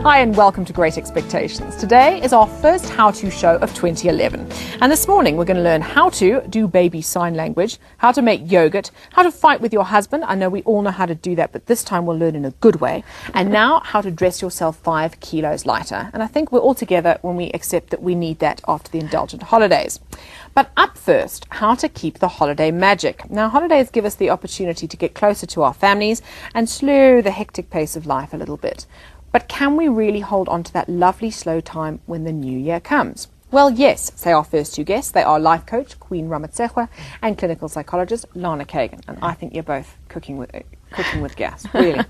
Hi and welcome to Great Expectations. Today is our first how-to show of 2011. And this morning we're going to learn how to do baby sign language, how to make yogurt, how to fight with your husband. I know we all know how to do that, but this time we'll learn in a good way. And now how to dress yourself 5 kilos lighter. And I think we're all together when we accept that we need that after the indulgent holidays. But up first, how to keep the holiday magic. Now, holidays give us the opportunity to get closer to our families and slow the hectic pace of life a little bit. But can we really hold on to that lovely slow time when the new year comes? Well, yes, say our first 2 guests. They are life coach Queen Ramotsehoa and clinical psychologist Lana Kagan. And I think you're both cooking with gas, really.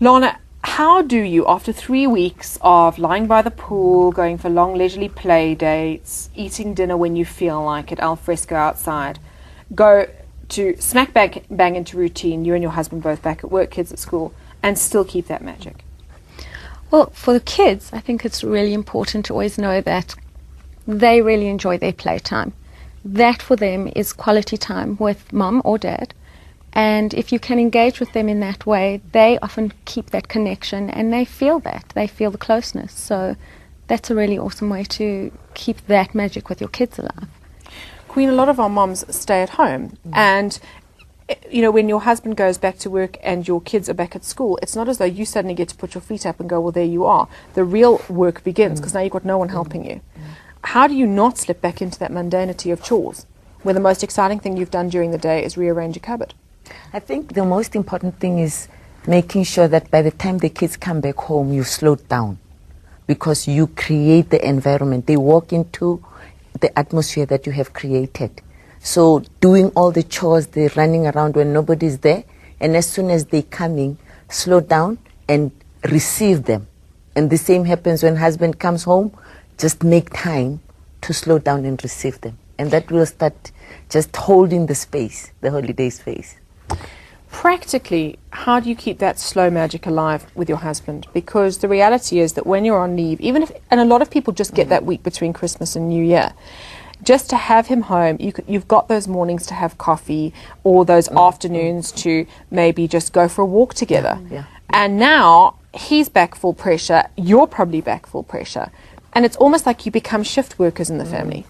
Lana, how do you, after 3 weeks of lying by the pool, going for long leisurely play dates, eating dinner when you feel like it, al fresco outside, go to smack bang into routine, you and your husband both back at work, kids at school, and still keep that magic? Well, for the kids, I think it's really important to always know that they really enjoy their playtime. That for them is quality time with mum or dad. And if you can engage with them in that way, they often keep that connection and they feel that. They feel the closeness. So that's a really awesome way to keep that magic with your kids alive. Queen, a lot of our moms stay at home. And you know, when your husband goes back to work and your kids are back at school, it's not as though you suddenly get to put your feet up and go, well, there you are. The real work begins because now you've got no one helping you. How do you not slip back into that mundanity of chores where the most exciting thing you've done during the day is rearrange a cupboard? I think the most important thing is making sure that by the time the kids come back home, you've slowed down because you create the environment. They walk into the atmosphere that you have created. So doing all the chores, they're running around when nobody's there, and as soon as they're coming, slow down and receive them. And the same happens when husband comes home, just make time to slow down and receive them. And that will start just holding the space, the holiday space. Practically, how do you keep that slow magic alive with your husband? Because the reality is that when you're on leave, and a lot of people just get that week between Christmas and New Year, just to have him home, you've got those mornings to have coffee or those afternoons to maybe just go for a walk together. Yeah. And now he's back full pressure, you're probably back full pressure. And it's almost like you become shift workers in the family.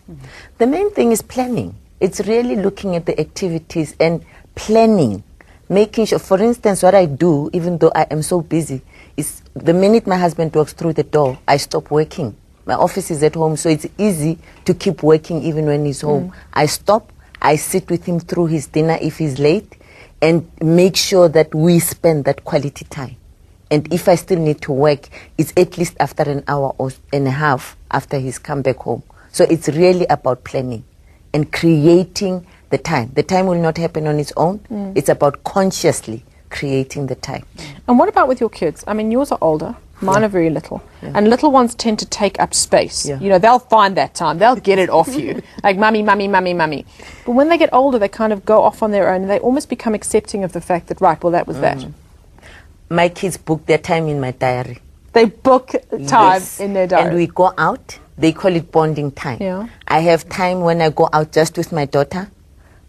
The main thing is planning. It's really looking at the activities and planning. Making sure, for instance, what I do, even though I am so busy, is the minute my husband walks through the door, I stop working. My office is at home, so it's easy to keep working even when he's home. I stop, I sit with him through his dinner if he's late, and make sure that we spend that quality time. And if I still need to work, it's at least after an hour and a half after he's come back home. So it's really about planning and creating the time. The time will not happen on its own. It's about consciously creating the time. And what about with your kids? I mean, yours are older. Mine are very little. And little ones tend to take up space. You know, they'll find that time. They'll get it off you. Like, mummy, mummy, mummy, mummy. But when they get older, they kind of go off on their own. And they almost become accepting of the fact that, right, well, that was that. My kids book their time in my diary. They book time in their diary. And we go out. They call it bonding time. Yeah. I have time when I go out just with my daughter.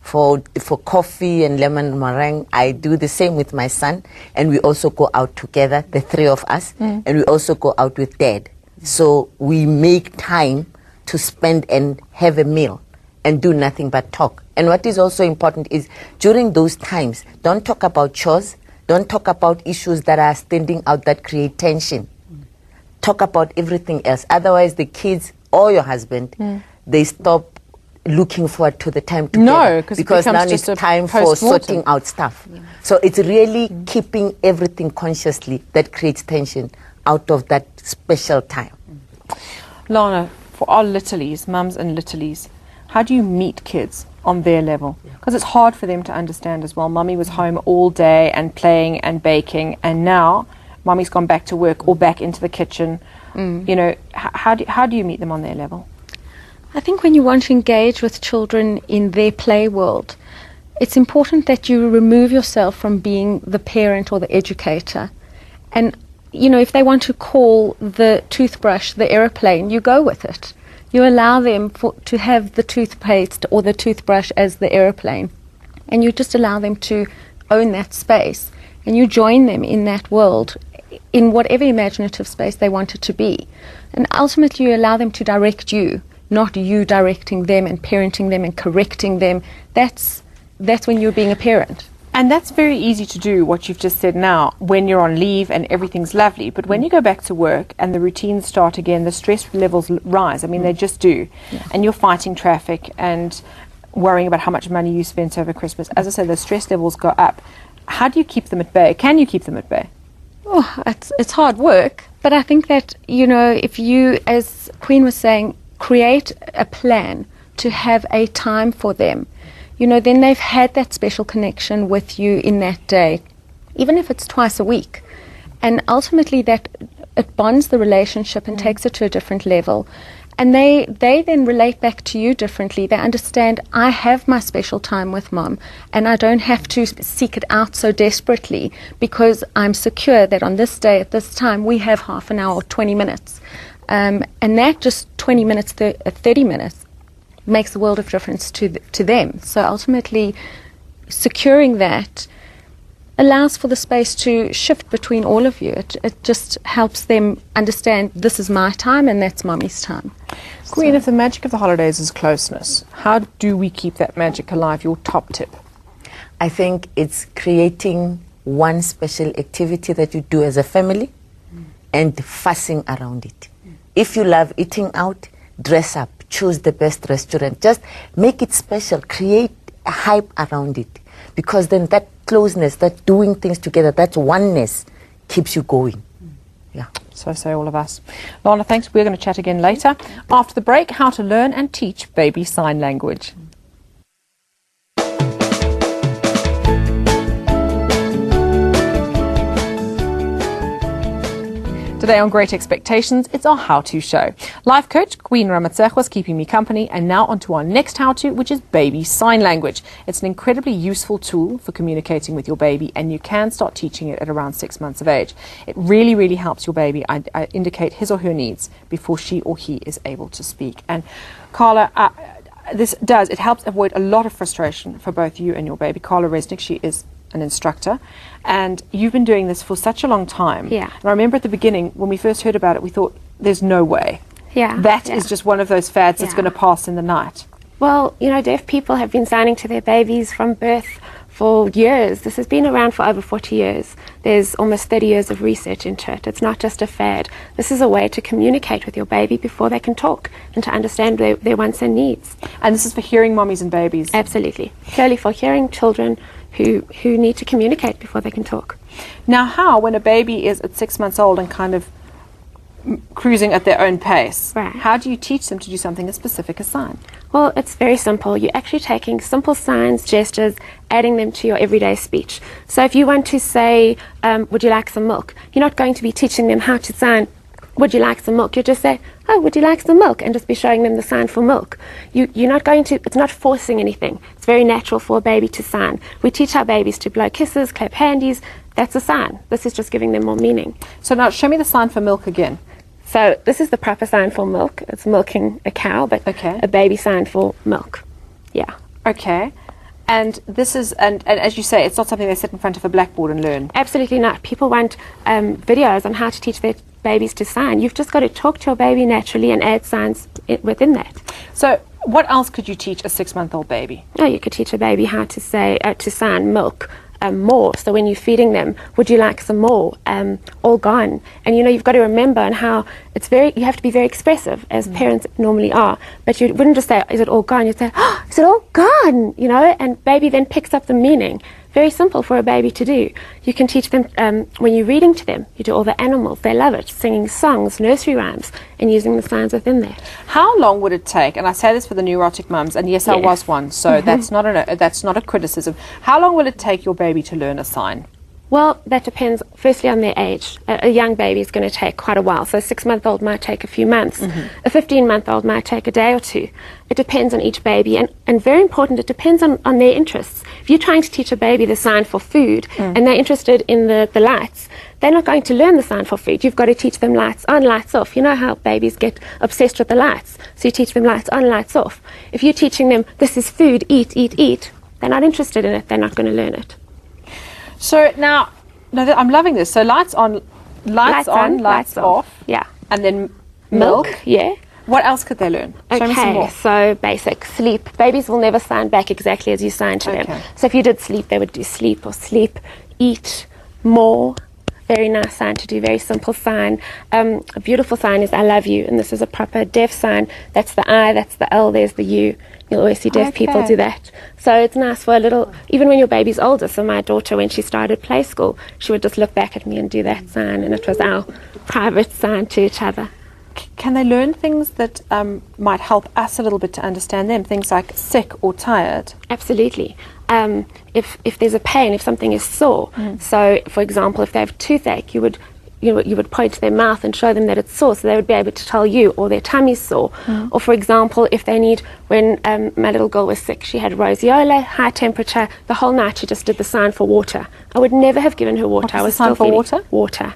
For coffee and lemon meringue. I do the same with my son, and we also go out together, the 3 of us, and we also go out with dad. So we make time to spend and have a meal and do nothing but talk. And what is also important is during those times, don't talk about chores, don't talk about issues that are standing out that create tension. Talk about everything else. Otherwise, the kids or your husband, they stop looking forward to the time together. No, because now it's time for sorting out stuff. So it's really keeping everything consciously that creates tension out of that special time. Lana, for our littlies, mums and littlies, how do you meet kids on their level? Because it's hard for them to understand as well. Mummy was home all day and playing and baking, and now mummy's gone back to work or back into the kitchen. You know, how do you meet them on their level? I think when you want to engage with children in their play world, it's important that you remove yourself from being the parent or the educator. And, you know, if they want to call the toothbrush the aeroplane, you go with it. You allow them to have the toothpaste or the toothbrush as the aeroplane. And you just allow them to own that space. And you join them in that world in whatever imaginative space they want it to be. And ultimately you allow them to direct you, not you directing them and parenting them and correcting them. That's when you're being a parent. And that's very easy to do, what you've just said now, when you're on leave and everything's lovely. But when you go back to work and the routines start again, the stress levels rise. I mean, they just do. Yeah. And you're fighting traffic and worrying about how much money you spent over Christmas. As I said, the stress levels go up. How do you keep them at bay? Can you keep them at bay? Oh, it's hard work. But I think that, if you, as Queen was saying, create a plan to have a time for them, then they've had that special connection with you in that day, even if it's twice a week. And ultimately that it bonds the relationship and takes it to a different level. And they then relate back to you differently. They understand, I have my special time with Mom, and I don't have to seek it out so desperately because I'm secure that on this day at this time we have half an hour or 20 minutes. And that just 20 minutes, 30 minutes makes a world of difference to them. So ultimately, securing that allows for the space to shift between all of you. It just helps them understand this is my time and that's Mommy's time. Queen, if the magic of the holidays is closeness, how do we keep that magic alive? Your top tip? I think it's creating one special activity that you do as a family and fussing around it. If you love eating out, dress up. Choose the best restaurant. Just make it special. Create a hype around it. Because then that closeness, that doing things together, that oneness keeps you going. Yeah. So say all of us. Lana, thanks. We're going to chat again later. After the break, how to learn and teach baby sign language. Today on Great Expectations, it's our how-to show. Life coach Queen Ramotsehoa is keeping me company, and now on to our next how-to, which is baby sign language. It's an incredibly useful tool for communicating with your baby, and you can start teaching it at around 6 months of age. It really, really helps your baby indicate his or her needs before she or he is able to speak. And Carla, it helps avoid a lot of frustration for both you and your baby. Carla Resnick, she is an instructor, and you've been doing this for such a long time. Yeah. And I remember at the beginning when we first heard about it, we thought, there's no way. Yeah. That is just one of those fads that's going to pass in the night. Well, deaf people have been signing to their babies from birth for years. This has been around for over 40 years. There's almost 30 years of research into it. It's not just a fad. This is a way to communicate with your baby before they can talk and to understand their wants and needs. And this is for hearing mommies and babies? Absolutely. Purely for hearing children who need to communicate before they can talk. Now, how, when a baby is at 6 months old and kind of cruising at their own pace, right, how do you teach them to do something as specific as sign? Well, it's very simple. You're actually taking simple signs, gestures, adding them to your everyday speech. So if you want to say, would you like some milk? You're not going to be teaching them how to sign, would you like some milk? You just say, oh, would you like some milk? And just be showing them the sign for milk. You're not going to, it's not forcing anything. It's very natural for a baby to sign. We teach our babies to blow kisses, clap handies. That's a sign. This is just giving them more meaning. So now show me the sign for milk again. So this is the proper sign for milk. It's milking a cow, but a baby sign for milk. Yeah. Okay. And this is, and as you say, it's not something they sit in front of a blackboard and learn. Absolutely not. People want videos on how to teach their babies to sign. You've just got to talk to your baby naturally and add signs within that. So what else could you teach a 6-month-old baby? Oh, you could teach a baby how to say, to sign milk. More. So when you're feeding them, would you like some more? All gone. And you've got to remember and how you have to be very expressive as parents normally are. But you wouldn't just say, is it all gone? You'd say, oh, is it all gone? And baby then picks up the meaning. Very simple for a baby to do. You can teach them when you're reading to them. You do all the animals. They love it. Singing songs, nursery rhymes, and using the signs within there. How long would it take? And I say this for the neurotic mums, and yes, I was one, so that's not a criticism. How long will it take your baby to learn a sign? Well, that depends, firstly, on their age. A young baby is going to take quite a while. So a 6-month-old might take a few months. A 15-month-old might take a day or two. It depends on each baby. And very important, it depends on their interests. If you're trying to teach a baby the sign for food and they're interested in the lights, they're not going to learn the sign for food. You've got to teach them lights on, lights off. You know how babies get obsessed with the lights. So you teach them lights on, lights off. If you're teaching them, this is food, eat, eat, eat, they're not interested in it. They're not going to learn it. So now I'm loving this. So lights on, Lights on, lights off. Yeah. And then milk. Yeah. What else could they learn? Show me some Okay, more. so basic. Sleep. Babies will never sign back exactly as you sign to them. So if you did sleep, they would do sleep or sleep. Eat more. Very nice sign to do, very simple sign. A beautiful sign is I love you, and this is a proper deaf sign. That's the I, that's the L, there's the U. You'll always see deaf people do that. So it's nice for a little, even when your baby's older. So my daughter, when she started play school, she would just look back at me and do that sign, and it was our private sign to each other. Can they learn things that might help us a little bit to understand them? Things like sick or tired? Absolutely. If there's a pain, if something is sore, so for example, if they have toothache, you would point to their mouth and show them that it's sore, so they would be able to tell you, or their tummy's sore. Or for example, if they need, when my little girl was sick, she had roseola, high temperature, the whole night she just did the sign for water. I would never have given her water. What was the sign for water? Water.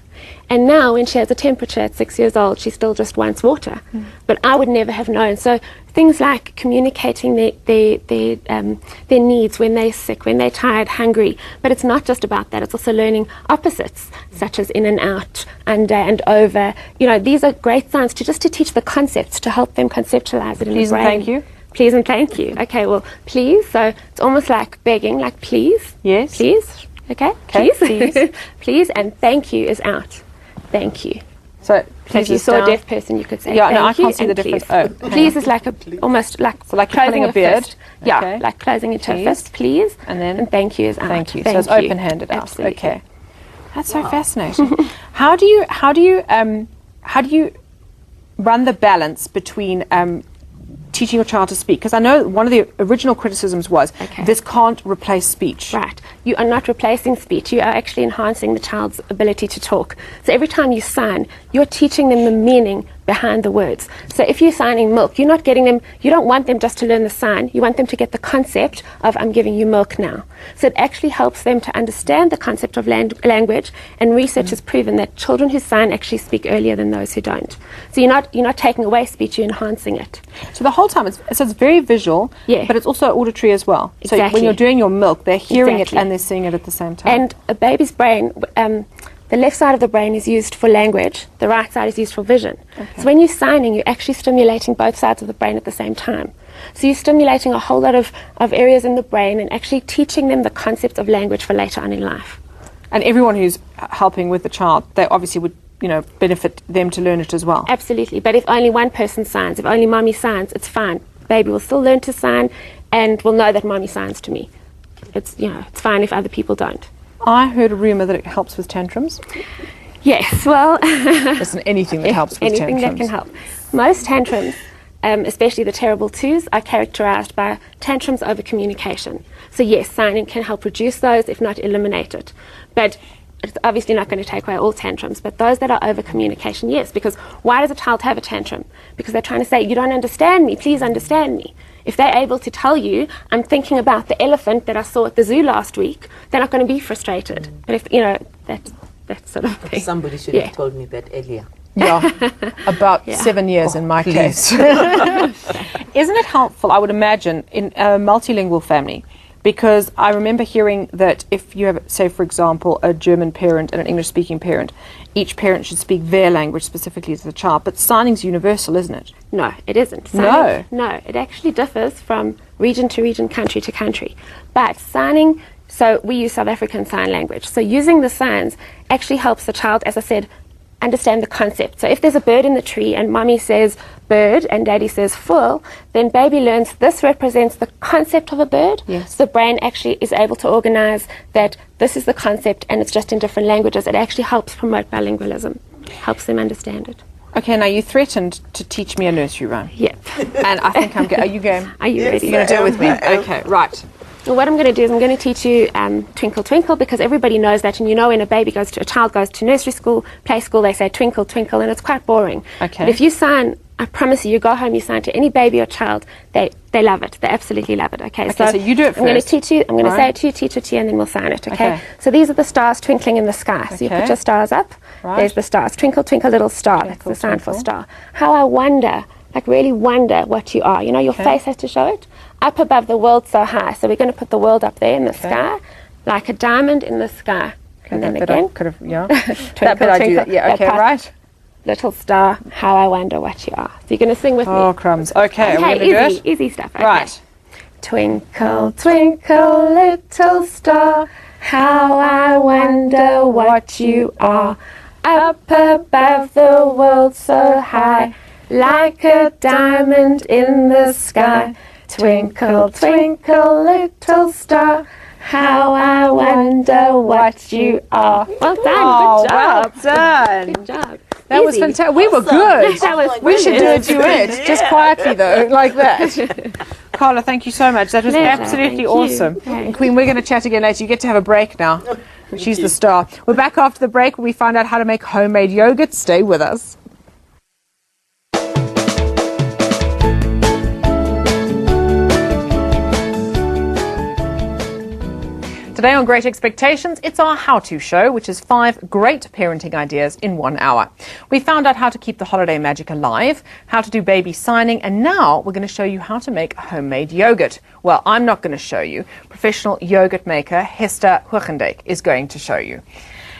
And now when she has a temperature at 6 years old, she still just wants water. But I would never have known. So things like communicating their needs when they're sick, when they're tired, hungry. But it's not just about that. It's also learning opposites, such as in and out, under and over. These are great signs to teach the concepts, to help them conceptualize it in Please the and brain. thank you. Please and thank you. Okay, well, please. So it's almost like begging, like please. Yes. Please. Okay, please. Please, and thank you is out. Thank you. So So if you saw a deaf person, you could say Yeah, no, thank I you can't see the and difference. please. Oh, Please is like almost like So like you're closing pulling a beard. fist. Yeah, Okay. like closing into a Please. fist. Please. And then thank you is out. Thank you. Thank So it's you. open-handed out. Absolutely. Okay. That's so fascinating. How do you run the balance between teaching your child to speak? Because I know one of the original criticisms was this can't replace speech. Right. You are not replacing speech. You are actually enhancing the child's ability to talk. So every time you sign, you're teaching them the meaning behind the words. So if you're signing milk, you're not getting them, you don't want them just to learn the sign. You want them to get the concept of I'm giving you milk now. So it actually helps them to understand the concept of language, and research has proven that children who sign actually speak earlier than those who don't. So you're not taking away speech, you're enhancing it. So the whole time, it's very visual, but it's also auditory as well. So when you're doing your milk, they're hearing it and they're seeing it at the same time. And a baby's brain, the left side of the brain is used for language, the right side is used for vision. So when you're signing, you're actually stimulating both sides of the brain at the same time. So you're stimulating a whole lot of areas in the brain and actually teaching them the concept of language for later on in life. And everyone who's helping with the child, they obviously would benefit them to learn it as well. Absolutely. But if only one person signs, if only mommy signs, it's fine. Baby will still learn to sign and will know that mommy signs to me. It's fine if other people don't. I heard a rumour that it helps with tantrums. Yes, well... Listen, anything that helps with anything tantrums. that can help. Most tantrums, especially the terrible twos, are characterized by tantrums over communication. So yes, signing can help reduce those, if not eliminate it. But it's obviously not going to take away all tantrums, but those that are over communication, yes, because why does a child have a tantrum? Because they're trying to say, you don't understand me, please understand me. If they're able to tell you, I'm thinking about the elephant that I saw at the zoo last week, they're not going to be frustrated. But if, that sort of thing. Somebody should have told me that earlier. Yeah, about 7 years in my case. Isn't it helpful, I would imagine, in a multilingual family? Because I remember hearing that if you have, say, for example, a German parent and an English-speaking parent, each parent should speak their language specifically to the child. But signing's universal, isn't it? No, it isn't. Signing, no, it actually differs from region to region, country to country. But signing, so we use South African Sign Language. So using the signs actually helps the child, as I said, understand the concept. So if there's a bird in the tree and mommy says bird and daddy says full, then baby learns this represents the concept of a bird. Yes. So the brain actually is able to organize that this is the concept and it's just in different languages. It actually helps promote bilingualism, helps them understand it. Okay, now you threatened to teach me a nursery rhyme. Yep. And I think I'm good. Are you game? Are you ready? You're going to do it with me? Okay, right. Well, what I'm going to do is I'm going to teach you Twinkle Twinkle, because everybody knows that, and when a child goes to nursery school, play school, they say Twinkle Twinkle, and it's quite boring. Okay. But if you sign, I promise you go home, you sign to any baby or child, they love it. They absolutely love it. Okay, so you do it first. I'm going to teach you. I'm going to say it to you, teach it to you, and then we'll sign it. Okay. So these are the stars twinkling in the sky. So you put your stars up. Right. There's the stars. Twinkle Twinkle Little Star. That's the sign for star. How I wonder. Like really wonder what you are. Your face has to show it. Up above the world so high. So we're going to put the world up there in the sky, like a diamond in the sky. And then that bit again. I could have, yeah. Twinkle, That bit I do twinkle, that. Yeah, that okay, part. right. Little star, how I wonder what you are. So you're going to sing with Oh, me. crumbs. Okay, we're going to do easy, it. easy stuff. Okay. Right. Twinkle, twinkle, little star, how I wonder what you are. Up above the world so high, like a diamond in the sky. Twinkle, twinkle, little star, how I wonder what you are. Well done, Oh, good job. well done. Good job. That was Easy. fantastic. We were good. That was We should do a brilliant. duet, just quietly though, like that. Carla, thank you so much. That was Pleasure. absolutely Thank you. awesome. Okay. And Queen, we're going to chat again later. You get to have a break now. She's the star. We're back after the break where we find out how to make homemade yogurt. Stay with us. Today on Great Expectations, it's our how-to show, which is 5 great parenting ideas in 1 hour. We found out how to keep the holiday magic alive, how to do baby signing, and now we're going to show you how to make homemade yogurt. Well, I'm not going to show you. Professional yogurt maker Hester Hoegendijk is going to show you.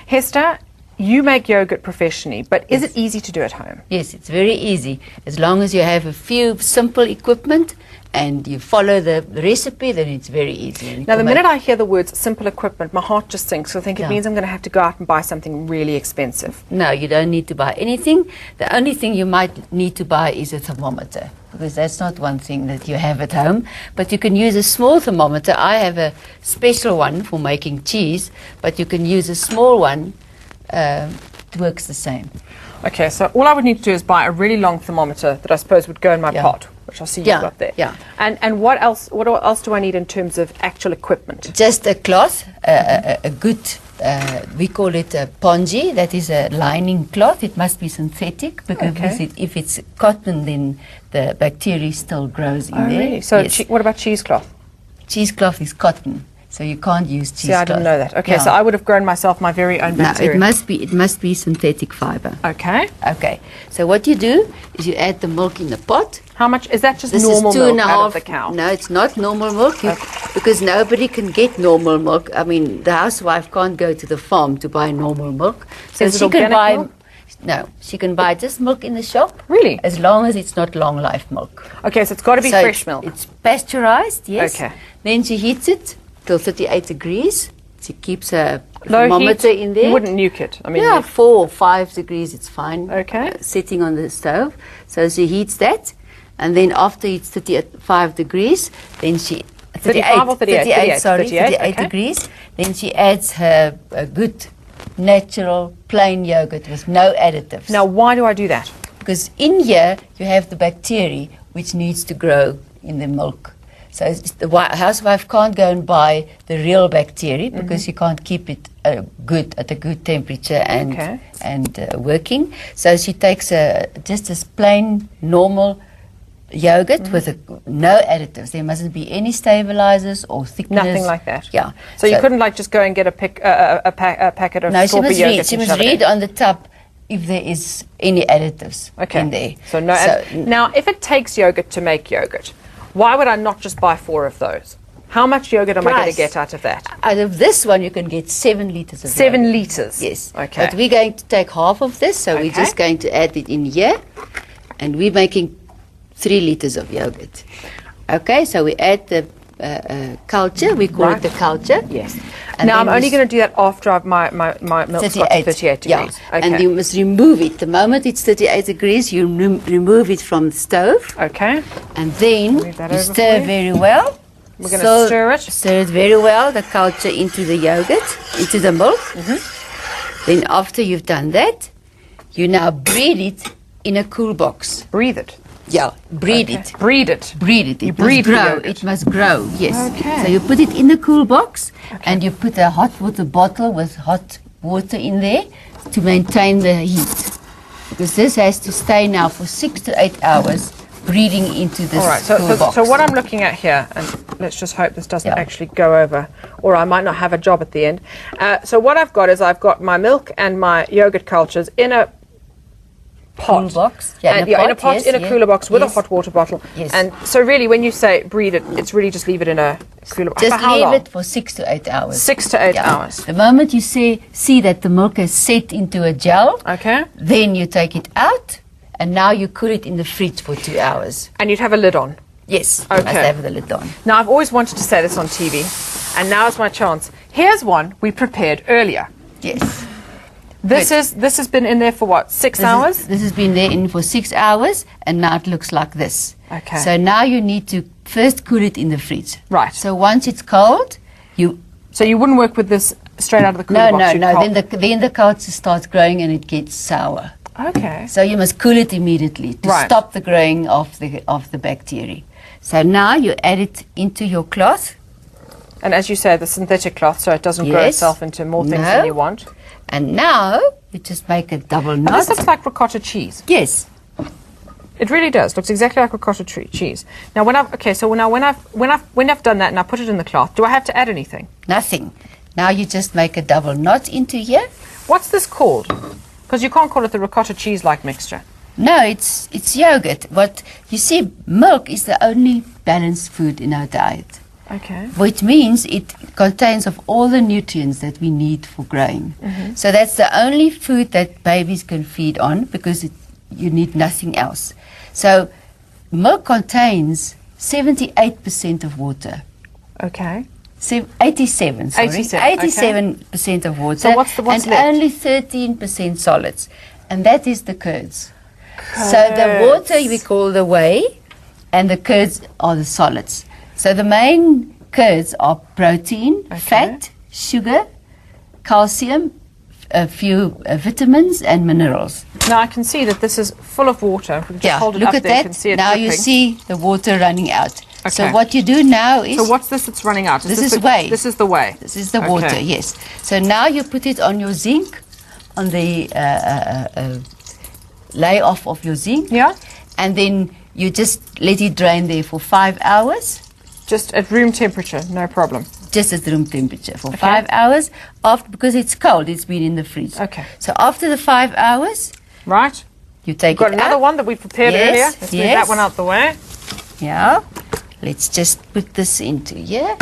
Hester, you make yogurt professionally, but is it easy to do at home? Yes, it's very easy. As long as you have a few simple equipment and you follow the recipe, then it's very easy. Now, the minute I hear the words simple equipment, my heart just sinks. So I think it Yeah. means I'm going to have to go out and buy something really expensive. No, you don't need to buy anything. The only thing you might need to buy is a thermometer, because that's not one thing that you have at home. But you can use a small thermometer. I have a special one for making cheese, but you can use a small one. It works the same. Okay, so all I would need to do is buy a really long thermometer that I suppose would go in my Yeah. pot, which I see Yeah, you've got there. yeah. And what else? What else do I need in terms of actual equipment? Just a cloth, a good, we call it a pongee, that is a lining cloth. It must be synthetic, because Okay. if it's cotton, then the bacteria still grows in Oh, there. really? So Yes. what about cheesecloth? Cheesecloth is cotton, so you can't use cheesecloth. See, I didn't know that. Okay, Yeah. so I would have grown myself my very own No, bacteria. it must be synthetic fiber. Okay. Okay, so what you do is you add the milk in the pot. How much is that? Just This normal is two milk and a out half. of the cow? No, it's not normal milk, because nobody can get normal milk. I mean, the housewife can't go to the farm to buy normal milk. So Is it she can organic buy. milk? No, she can buy just milk in the shop. Really? As long as it's not long life milk. Okay, so it's got to be So fresh it's, milk. It's pasteurized, yes. Okay. Then she heats it till 38 degrees. She keeps a Low thermometer heat, in there. You wouldn't nuke it. I mean, Yeah, 4 or 5 degrees, it's fine. Okay. Sitting on the stove. So she heats that, and then after it's 35 degrees, then she... 35 or 38? 38, sorry, 38, 38 okay. degrees. Then she adds her good, natural, plain yogurt with no additives. now, why do I do that? Because in here, you have the bacteria which needs to grow in the milk. So the housewife can't go and buy the real bacteria, because you can't keep it good at a good temperature and Okay. working. So she takes just a plain normal yogurt with no additives. There mustn't be any stabilizers or thickeners. Nothing like that. Yeah. So you couldn't like just go and get a packet of No, she strawberry must yogurt read. She and must shove it read in? on the top if there is any additives in there. So no. Now, if it takes yogurt to make yogurt, why would I not just buy 4 of those? How much yogurt am I going to Price. get out of that? Out of this one, you can get 7 liters of 7 yogurt. litres. Yes. Okay. But we're going to take half of this, so we're Okay. just going to add it in here. And we're making 3 liters of yogurt. Okay, so we add the culture. We call Right. it the culture. Yes. And now, I'm then only we going to do that after I've my milk's got to 38 yeah. degrees. Okay. And you must remove it. The moment it's 38 degrees, you remove it from the stove. Okay. And then Move that you over stir for you. very well. We're going to stir it. Stir it very well, the culture into the yogurt, into the milk. Then after you've done that, you now breed it in a cool box. Breathe it. Yeah, breed Okay. it. Breed it. Breed it. You It breed must the grow. yogurt. It must grow, yes. Okay. So you put it in the cool box, and you put a hot water bottle with hot water in there to maintain the heat. Because this has to stay now for 6 to 8 hours breeding into this All right. cool box. So what I'm looking at here, and let's just hope this doesn't Yeah. actually go over, or I might not have a job at the end. So what I've got is I've got my milk and my yogurt cultures in a pot. Cool box. Yeah, And, in a pot, yes, in a yeah. cooler box with a Yes. hot water bottle. Yes. And so really when you say breed it, it's really just leave it in a cooler box. Just For how leave long? it for 6 to 8 hours. 6 to 8 hours. The moment you see that the milk has set into a gel, Okay. then you take it out, and now you cool it in the fridge for 2 hours. And you'd have a lid on. Yes, you must Okay. have the lid on. Now, I've always wanted to say this on TV, and now is my chance. Here's one we prepared earlier. Yes. This has been in there for what, 6 hours? This has been there in for 6 hours, and now it looks like this. Okay. So now you need to first cool it in the fridge. Right. So once it's cold, you So you wouldn't work with this straight out of the cooler box? You'd no. cold- Then the cold starts growing and it gets sour. Okay. So you must cool it immediately to Right. stop the growing of the bacteria. So now you add it into your cloth. And as you say, the synthetic cloth, so it doesn't grow Yes. itself into more things No. than you want. And now you just make a double And knot. this looks like ricotta cheese. Yes. It really does. Looks exactly like ricotta cheese. Now, when I've done that and I put it in the cloth, do I have to add anything? Nothing. Now you just make a double knot into here. What's this called? Because you can't call it the ricotta cheese-like mixture. No, it's yogurt. But you see, milk is the only balanced food in our diet, Okay. which means it contains of all the nutrients that we need for growing. So that's the only food that babies can feed on because you need nothing else. So milk contains 78% of water. Okay. 87, sorry. 87% of water. So what's and left? only 13% solids. And that is the curds. So the water we call the whey, and the curds are the solids. So the main curds are protein, fat, sugar, calcium, a few vitamins and minerals. Now I can see that this is full of water. If we can just hold it look up at there, you that. can see it Now you dripping. see the water running out. So Okay. what you do now is... So what's this that's running out? This is the whey. This is the whey. This is the Okay. water, yes. So now you put it on your zinc, on the lay off of your zinc. Yeah? And then you just let it drain there for 5 hours, Just at room temperature, no problem. just at room temperature for 5 hours. Because it's cold, it's been in the fridge. Okay. So after the 5 hours, Right? you take Got it another out. one that we prepared Yes, earlier. Let's move yes. that one out the way. Yeah. Let's just put this into here.